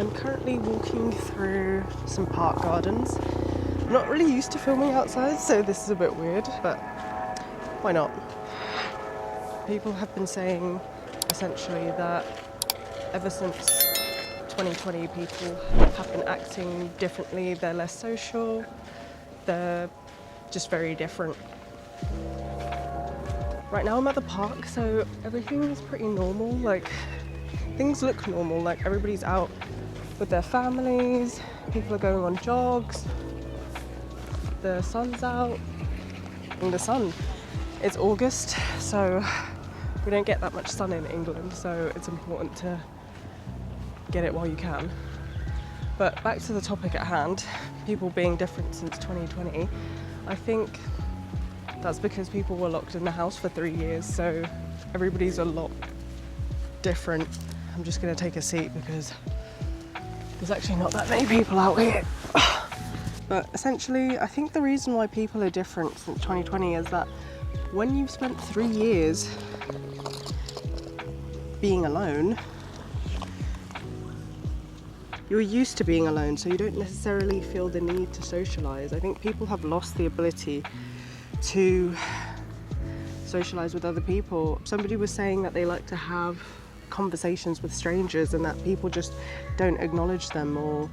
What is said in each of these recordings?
I'm currently walking through some park gardens. I'm not really used to filming outside, so this is a bit weird, but why not? People have been saying essentially that ever since 2020 people have been acting differently. They're less social, they're just very different. Right now I'm at the park, so everything is pretty normal. Like, things look normal, like everybody's out with their families, people are going on jogs, the sun's out. And the sun, it's August, so we don't get that much sun in England, so it's important to get it while you can. But back to the topic at hand, people being different since 2020, I think that's because people were locked in the house for 3 years, so everybody's a lot different. I'm just going to take a seat because there's actually not that many people out here. But essentially, I think the reason why people are different since 2020 is that when you've spent 3 years being alone, you're used to being alone, so you don't necessarily feel the need to socialize. I think people have lost the ability to socialize with other people. Somebody was saying that they like to have conversations with strangers and that people just don't acknowledge them, or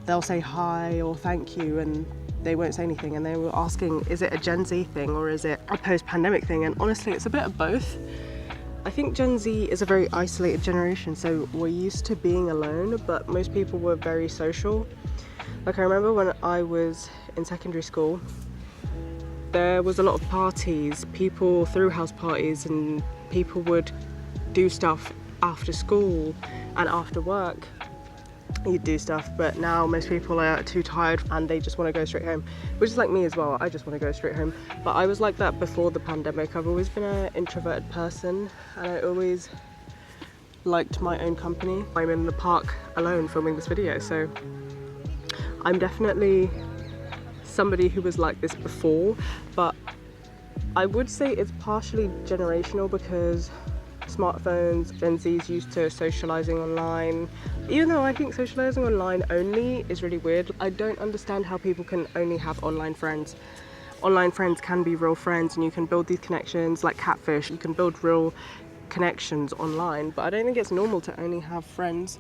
they'll say hi or thank you and they won't say anything. And they were asking, is it a Gen Z thing or is it a post-pandemic thing? And honestly, it's a bit of both. I think Gen Z is a very isolated generation, so we're used to being alone, but most people were very social. Like, I remember when I was in secondary school, there was a lot of parties. People threw house parties and people would do stuff after school and after work. You'd do stuff, but now most people are too tired and they just want to go straight home, which is like me as well. I just want to go straight home, but I was like that before the pandemic. I've always been an introverted person and I always liked my own company. I'm in the park alone filming this video, so I'm definitely somebody who was like this before, but I would say it's partially generational because smartphones, Gen Z's used to socializing online. Even though I think socializing online only is really weird. I don't understand how people can only have online friends. Online friends can be real friends and you can build these connections like catfish. You can build real connections online, but I don't think it's normal to only have friends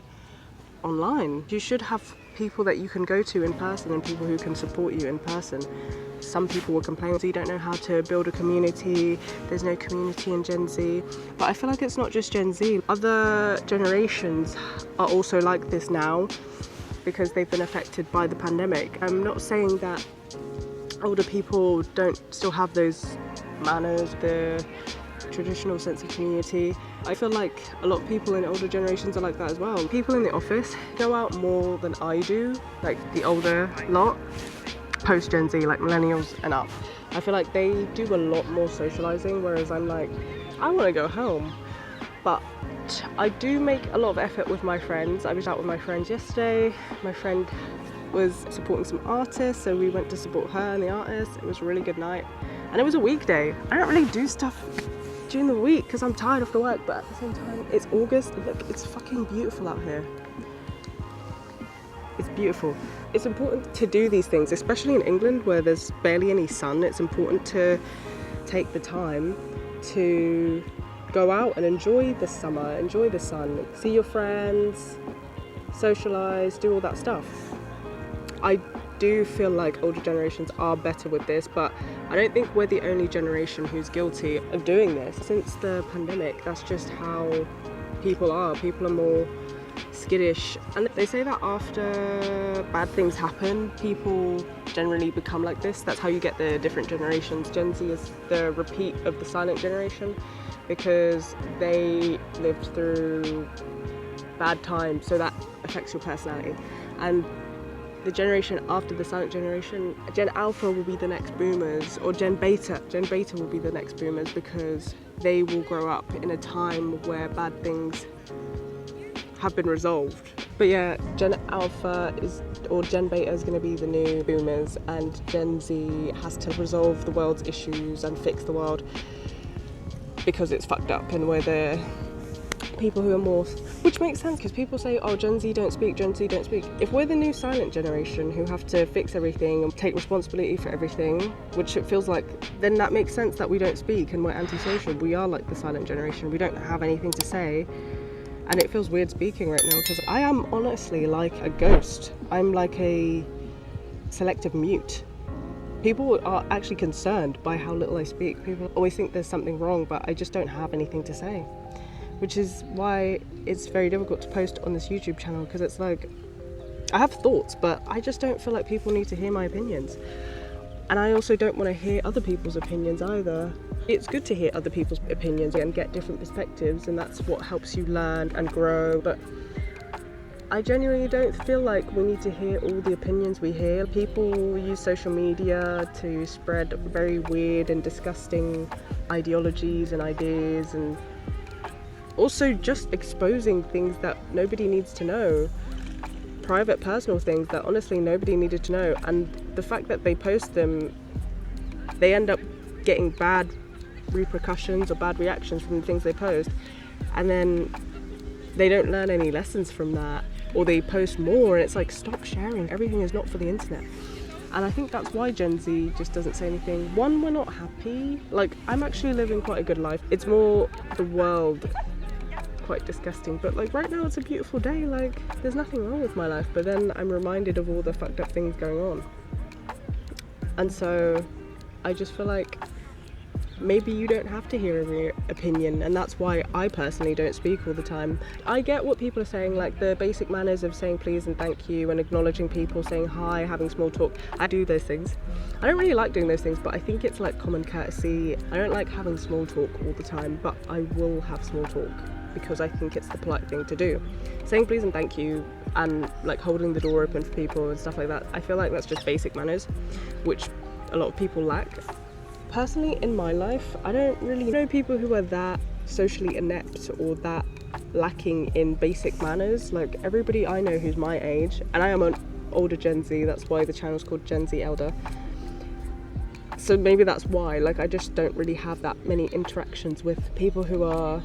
online. You should have people that you can go to in person and people who can support you in person. Some people will complain that you don't know how to build a community, there's no community in Gen Z, but I feel like it's not just Gen Z. Other generations are also like this now because they've been affected by the pandemic. I'm not saying that older people don't still have those manners, the traditional sense of community. I feel like a lot of people in older generations are like that as well. People in the office go out more than I do, like the older lot, post Gen Z, like millennials and up. I feel like they do a lot more socializing, whereas I'm like, I want to go home. But I do make a lot of effort with my friends. I was out with my friends yesterday. My friend was supporting some artists, so we went to support her and the artist. It was a really good night, and it was a weekday. I don't really do stuff during the week because I'm tired after work, but at the same time it's August and look, it's fucking beautiful out here. It's beautiful. It's important to do these things, especially in England where there's barely any sun. It's important to take the time to go out and enjoy the summer, enjoy the sun, see your friends, socialize, do all that stuff. I do feel like older generations are better with this, but I don't think we're the only generation who's guilty of doing this. Since the pandemic, that's just how people are. People are more skittish, and they say that after bad things happen, people generally become like this. That's how you get the different generations. Gen Z is the repeat of the silent generation because they lived through bad times, so that affects your personality. And the generation after the silent generation, Gen Alpha will be the next boomers, or Gen Beta. Gen Beta will be the next boomers because they will grow up in a time where bad things have been resolved. But yeah, Gen Alpha or Gen Beta is going to be the new boomers, and Gen Z has to resolve the world's issues and fix the world because it's fucked up, and we're the people who are more, which makes sense because people say, oh, Gen Z don't speak, Gen Z don't speak. If we're the new silent generation who have to fix everything and take responsibility for everything, which it feels like, then that makes sense that we don't speak and we're antisocial. We are like the silent generation. We don't have anything to say. And it feels weird speaking right now because I am honestly like a ghost. I'm like a selective mute. People are actually concerned by how little I speak. People always think there's something wrong, but I just don't have anything to say. Which is why it's very difficult to post on this YouTube channel, because it's like, I have thoughts, but I just don't feel like people need to hear my opinions. And I also don't want to hear other people's opinions either. It's good to hear other people's opinions and get different perspectives, and that's what helps you learn and grow. But I genuinely don't feel like we need to hear all the opinions we hear. People use social media to spread very weird and disgusting ideologies and ideas, and also just exposing things that nobody needs to know. Private, personal things that honestly nobody needed to know. And the fact that they post them, they end up getting bad repercussions or bad reactions from the things they post. And then they don't learn any lessons from that. Or they post more and it's like, stop sharing. Everything is not for the internet. And I think that's why Gen Z just doesn't say anything. One, we're not happy. Like, I'm actually living quite a good life. It's more the world quite disgusting, but like right now it's a beautiful day. Like, there's nothing wrong with my life, but then I'm reminded of all the fucked up things going on. And so I just feel like maybe you don't have to hear every opinion, and that's why I personally don't speak all the time. I get what people are saying, like the basic manners of saying please and thank you and acknowledging people, saying hi, having small talk. I do those things. I don't really like doing those things, but I think it's like common courtesy. I don't like having small talk all the time, but I will have small talk because I think it's the polite thing to do. Saying please and thank you and like holding the door open for people and stuff like that, I feel like that's just basic manners, which a lot of people lack. Personally, in my life, I don't really know people who are that socially inept or that lacking in basic manners. Like, everybody I know who's my age, and I am an older Gen Z, that's why the channel's called Gen Z Elder. So maybe that's why, like, I just don't really have that many interactions with people who are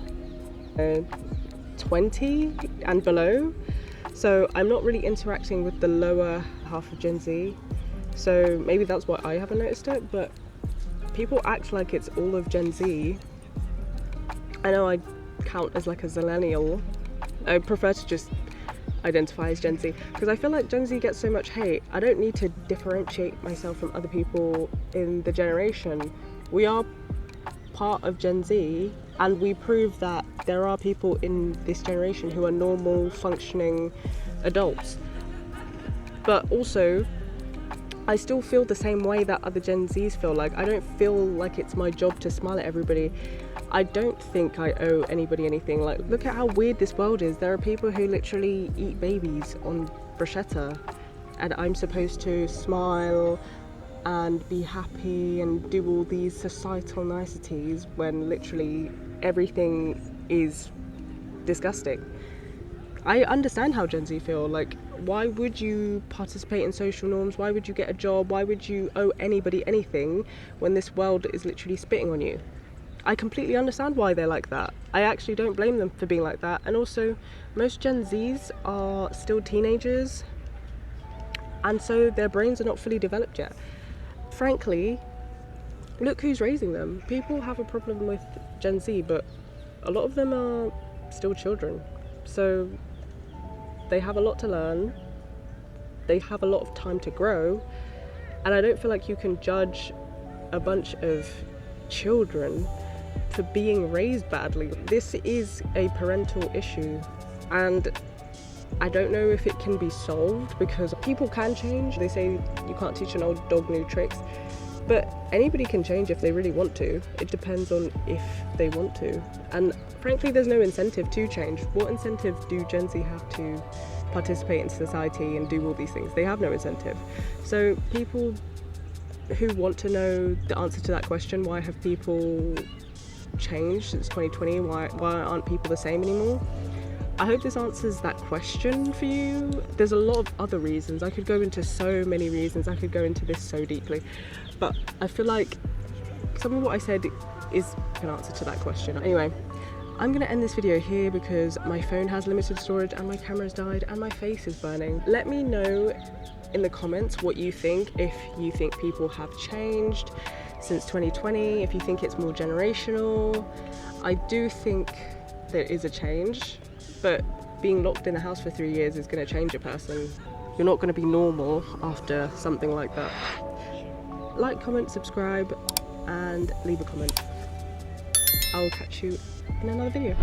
20 and below. So I'm not really interacting with the lower half of Gen Z. So maybe that's why I haven't noticed it, but people act like it's all of Gen Z. I know I count as like a Zillennial. I prefer to just identify as Gen Z because I feel like Gen Z gets so much hate. I don't need to differentiate myself from other people in the generation. We are part of Gen Z, and we prove that there are people in this generation who are normal, functioning adults. But also, I still feel the same way that other Gen Zs feel. Like, I don't feel like it's my job to smile at everybody. I don't think I owe anybody anything. Like, look at how weird this world is. There are people who literally eat babies on bruschetta, and I'm supposed to smile and be happy and do all these societal niceties when literally everything is disgusting. I understand how Gen Z feel. Like, why would you participate in social norms? Why would you get a job? Why would you owe anybody anything when this world is literally spitting on you? I completely understand why they're like that. I actually don't blame them for being like that. And also, most Gen Zs are still teenagers, and so their brains are not fully developed yet. Frankly, look who's raising them. People have a problem with Gen Z, but a lot of them are still children. So they have a lot to learn, they have a lot of time to grow, and I don't feel like you can judge a bunch of children for being raised badly. This is a parental issue, and I don't know if it can be solved because people can change. They say you can't teach an old dog new tricks, but anybody can change if they really want to. It depends on if they want to. And frankly, there's no incentive to change. What incentive do Gen Z have to participate in society and do all these things? They have no incentive. So people who want to know the answer to that question, why have people changed since 2020? Why aren't people the same anymore? I hope this answers that question for you. There's a lot of other reasons. I could go into so many reasons. I could go into this so deeply. But I feel like some of what I said is an answer to that question. Anyway, I'm gonna end this video here because my phone has limited storage and my camera's died and my face is burning. Let me know in the comments what you think, if you think people have changed since 2020, if you think it's more generational. I do think there is a change, but being locked in the house for 3 years is going to change a person. You're not going to be normal after something like that. Like, comment, subscribe, and leave a comment. I will catch you in another video.